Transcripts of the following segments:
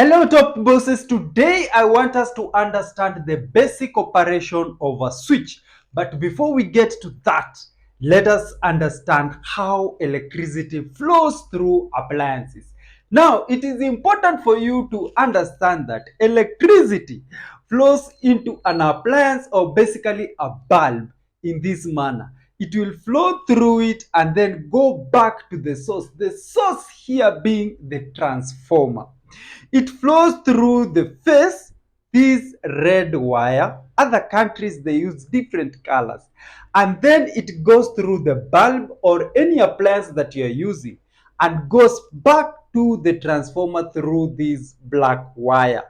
Hello top bosses, today I want us to understand the basic operation of a switch. But before we get to that, let us understand how electricity flows through appliances. Now, it is important for you to understand that electricity flows into an appliance or basically a bulb in this manner. It will flow through it and then go back to the source. The source here being the transformer. It flows through the face, this red wire. Other countries they use different colors. And then it goes through the bulb or any appliance that you're using and goes back to the transformer through this black wire,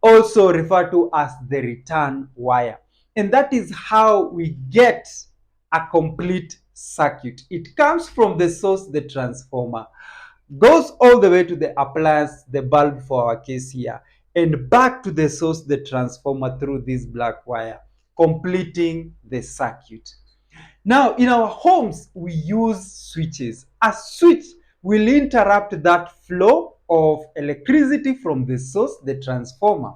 also referred to as the return wire. And that is how we get a complete circuit. It comes from the source, the transformer, goes all the way to the appliance, the bulb for our case here, and back to the source, the transformer, through this black wire, completing the circuit. Now, in our homes, we use switches. A switch will interrupt that flow of electricity from the source, the transformer,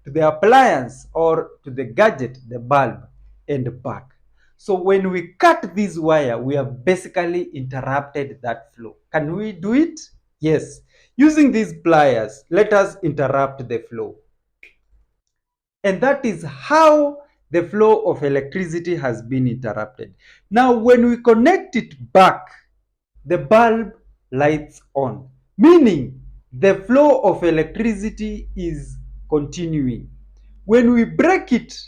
to the appliance or to the gadget, the bulb, and back. So when we cut this wire, we have basically interrupted that flow. Can we do it? Yes. Using these pliers, let us interrupt the flow. And that is how the flow of electricity has been interrupted. Now, when we connect it back, the bulb lights on, meaning the flow of electricity is continuing. When we break it,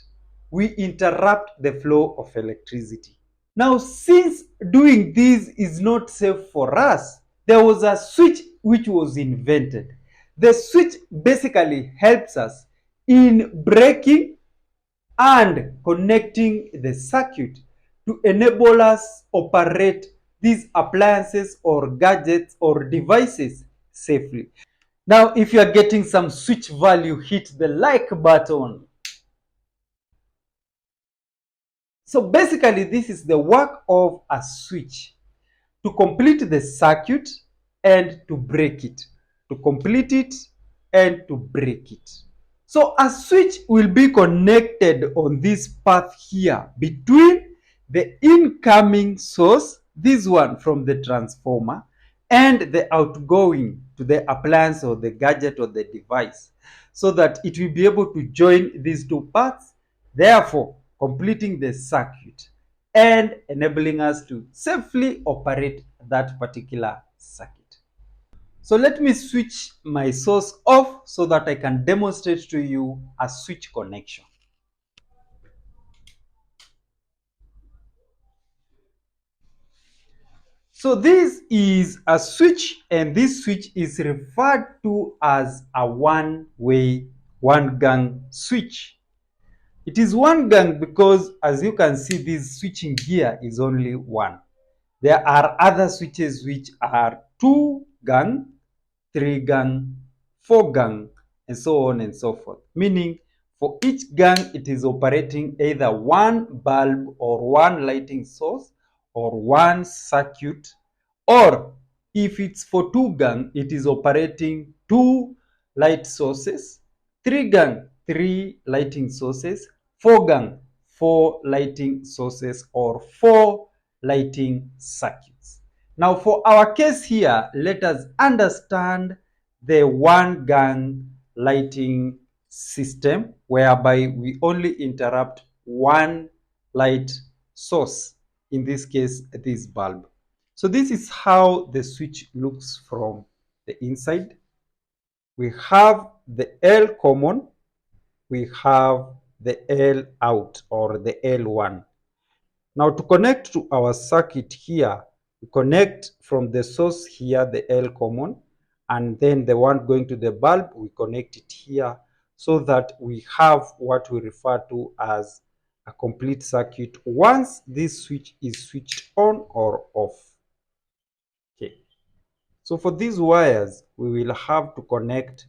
we interrupt the flow of electricity. Now, since doing this is not safe for us, there was a switch which was invented. The switch basically helps us in breaking and connecting the circuit to enable us operate these appliances or gadgets or devices safely. Now, if you are getting some switch value, hit the like button. So basically, this is the work of a switch: to complete the circuit and to break it, to complete it and to break it. So a switch will be connected on this path here between the incoming source, this one from the transformer, and the outgoing to the appliance or the gadget or the device, so that it will be able to join these two parts, therefore completing the circuit and enabling us to safely operate that particular circuit. So let me switch my source off so that I can demonstrate to you a switch connection. So this is a switch, and this switch is referred to as a one-way, one-gang switch. It is one gang because, as you can see, this switching gear is only one. There are other switches which are two gang, three gang, four gang, and so on and so forth. Meaning, for each gang, it is operating either one bulb or one lighting source or one circuit, or if it's for two gang, it is operating two light sources, three gang, three lighting sources, four gang, four lighting sources, or four lighting circuits. Now, for our case here, let us understand the one gang lighting system, whereby we only interrupt one light source, in this case, this bulb. So this is how the switch looks from the inside. We have the L common, we have the L out or the L1. Now to connect to our circuit here, we connect from the source here, the L common, and then the one going to the bulb, we connect it here, so that we have what we refer to as a complete circuit once this switch is switched on or off. Okay. So for these wires, we will have to connect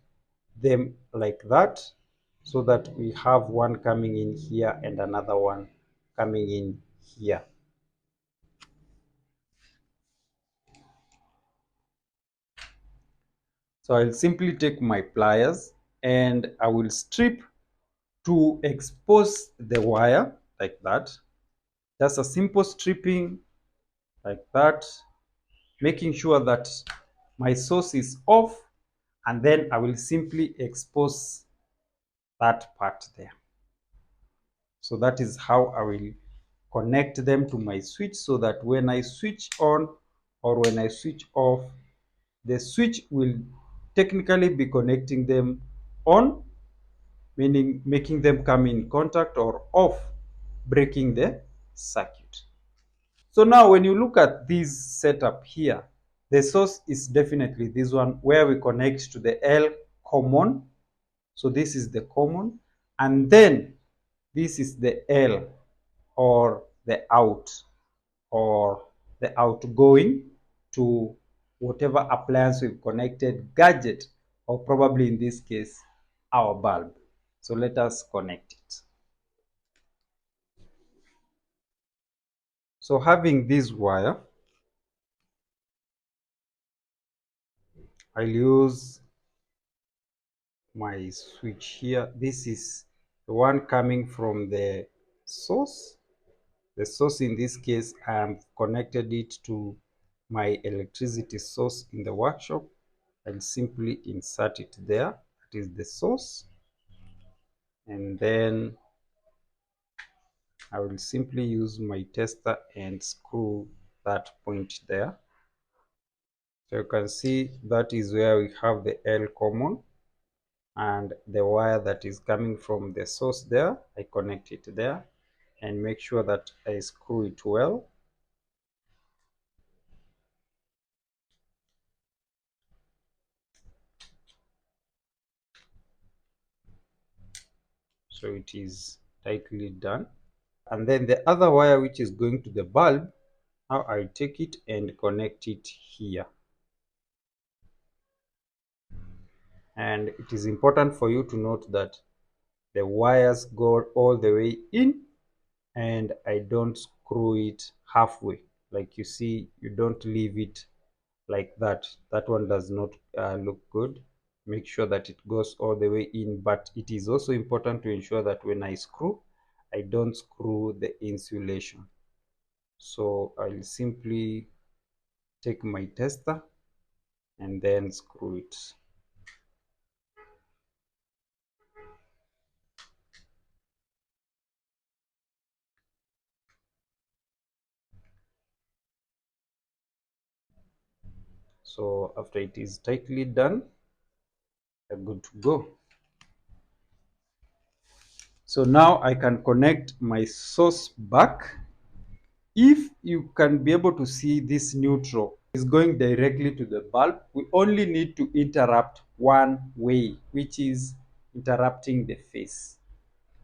them like that, so that we have one coming in here and another one coming in here. So So I'll simply take my pliers and I will strip to expose the wire like that. Just a simple stripping like that, making sure that my source is off, and then I will simply expose that part there. So that is how I will connect them to my switch, so that when I switch on or when I switch off, the switch will technically be connecting them on, meaning making them come in contact, or off, breaking the circuit. So now when you look at this setup here, the source is definitely this one where we connect to the L common. So this is the common, and then this is the L, or the out, or the outgoing to whatever appliance we've connected, gadget, or probably in this case, our bulb. So let us connect it. So having this wire, I'll use my switch here. This is the one coming from the source. The source in this case, I am connected it to my electricity source in the workshop. I'll simply insert it there. That is the source. And then I will simply use my tester and screw that point there. So you can see that is where we have the L common, and the wire that is coming from the source there, I connect it there and make sure that I screw it well. So it is tightly done. And then the other wire which is going to the bulb, now I take it and connect it here. And it is important for you to note that the wires go all the way in, and I don't screw it halfway. Like you see, you don't leave it like that. That one does not look good. Make sure that it goes all the way in, but it is also important to ensure that when I screw, I don't screw the insulation. So I'll simply take my tester and then screw it. So after it is tightly done, we're good to go. So now I can connect my source back. If you can be able to see this neutral is going directly to the bulb, we only need to interrupt one way, which is interrupting the face.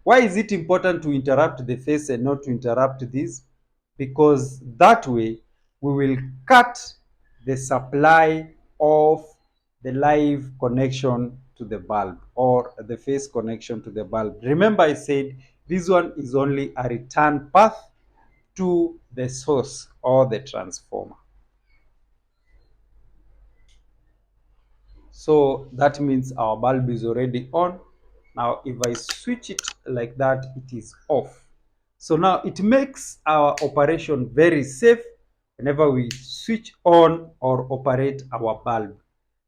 Why is it important to interrupt the face and not to interrupt this? Because that way we will cut the supply of the live connection to the bulb, or the face connection to the bulb. Remember I said this one is only a return path to the source or the transformer. So that means our bulb is already on. Now if I switch it like that, it is off. So now it makes our operation very safe whenever we switch on or operate our bulb.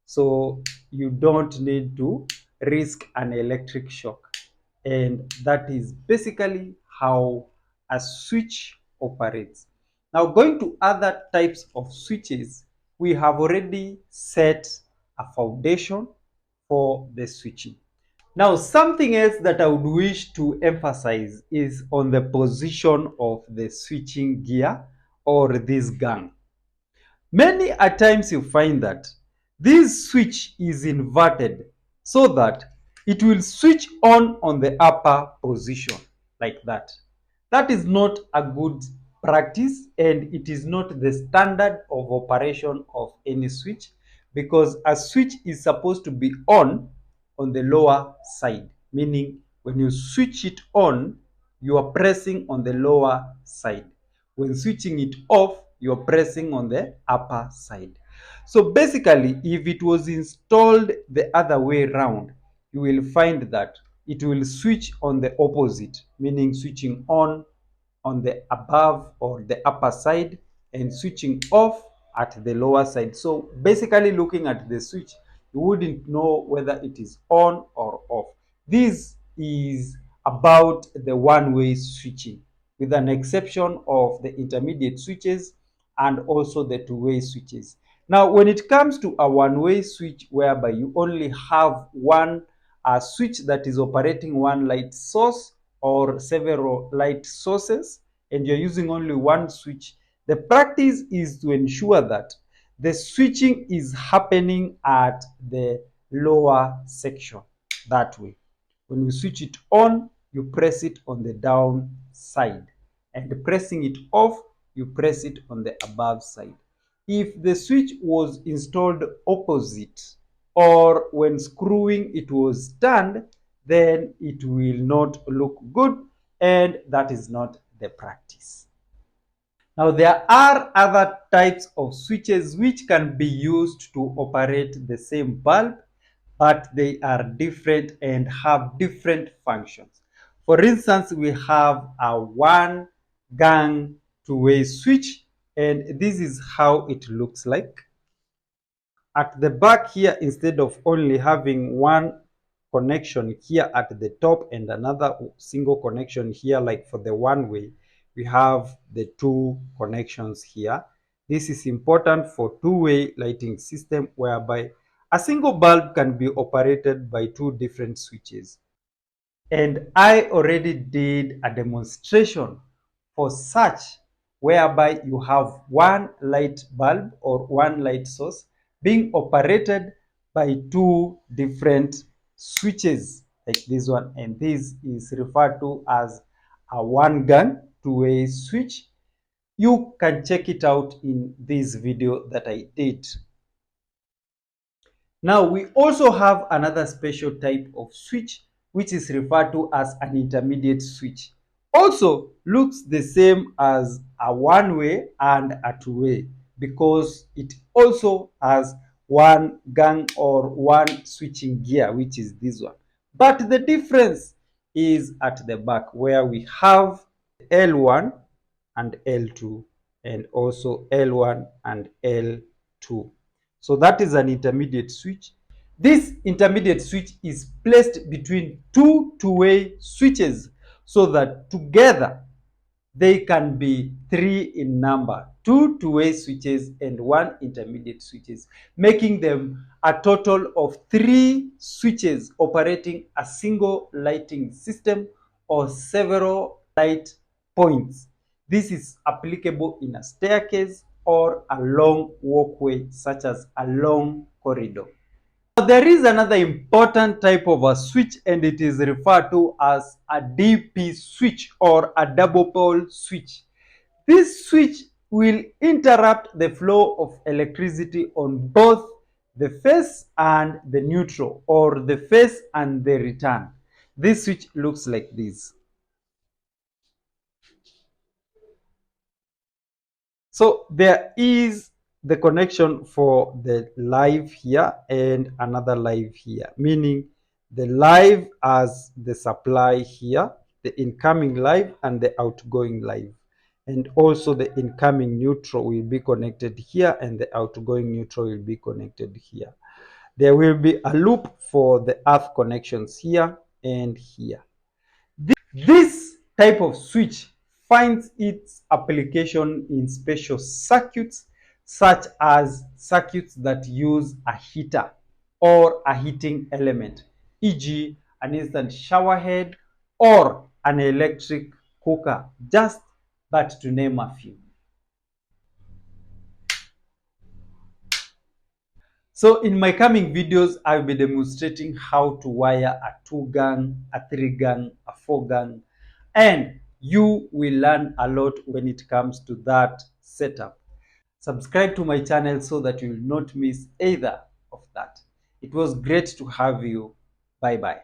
So you don't need to risk an electric shock. And that is basically how a switch operates. Now going to other types of switches, we have already set a foundation for the switching. Now something else that I would wish to emphasize is on the position of the switching gear, or this gang. Many a times you find that this switch is inverted so that it will switch on the upper position like that. That is not a good practice, and it is not the standard of operation of any switch, because a switch is supposed to be on the lower side, meaning when you switch it on, you are pressing on the lower side. When switching it off, you're pressing on the upper side. So basically, if it was installed the other way around, you will find that it will switch on the opposite, meaning switching on the above or the upper side and switching off at the lower side. So basically, looking at the switch, you wouldn't know whether it is on or off. This is about the one-way switching, with an exception of the intermediate switches and also the two-way switches. Now, when it comes to a one-way switch whereby you only have one switch that is operating one light source or several light sources, and you're using only one switch, the practice is to ensure that the switching is happening at the lower section. That way, when you switch it on, you press it on the down side, and pressing it off, you press it on the above side. If the switch was installed opposite, or when screwing it was turned, then it will not look good, and that is not the practice. Now, there are other types of switches which can be used to operate the same bulb, but they are different and have different functions. For instance, we have a one gang two-way switch, and this is how it looks like. At the back here, instead of only having one connection here at the top and another single connection here, like for the one way, we have the two connections here. This is important for two-way lighting system whereby a single bulb can be operated by two different switches. And I already did a demonstration for such, whereby you have one light bulb or one light source being operated by two different switches like this one, and this is referred to as a one gang two-way switch. You can check it out in this video that I did. Now, we also have another special type of switch which is referred to as an intermediate switch. Also looks the same as a one-way and a two-way, because it also has one gang or one switching gear, which is this one. But the difference is at the back, where we have L1 and L2, and also L1 and L2. So that is an intermediate switch. This intermediate switch is placed between two two-way switches so that together they can be three in number, two two-way switches and one intermediate switches, making them a total of three switches operating a single lighting system or several light points. This is applicable in a staircase or a long walkway, such as a long corridor. Now, there is another important type of a switch, and it is referred to as a DP switch or a double pole switch. This switch will interrupt the flow of electricity on both the phase and the neutral, or the phase and the return. This switch looks like this. So there is the connection for the live here and another live here, meaning the live as the supply here, the incoming live and the outgoing live. And also the incoming neutral will be connected here and the outgoing neutral will be connected here. There will be a loop for the earth connections here and here. This type of switch finds its application in special circuits, such as circuits that use a heater or a heating element, e.g. an instant shower head or an electric cooker, just but to name a few. So in my coming videos, I'll be demonstrating how to wire a 2-gang, a 3-gang, a 4-gang, and you will learn a lot when it comes to that setup. Subscribe to my channel so that you will not miss either of that. It was great to have you. Bye bye.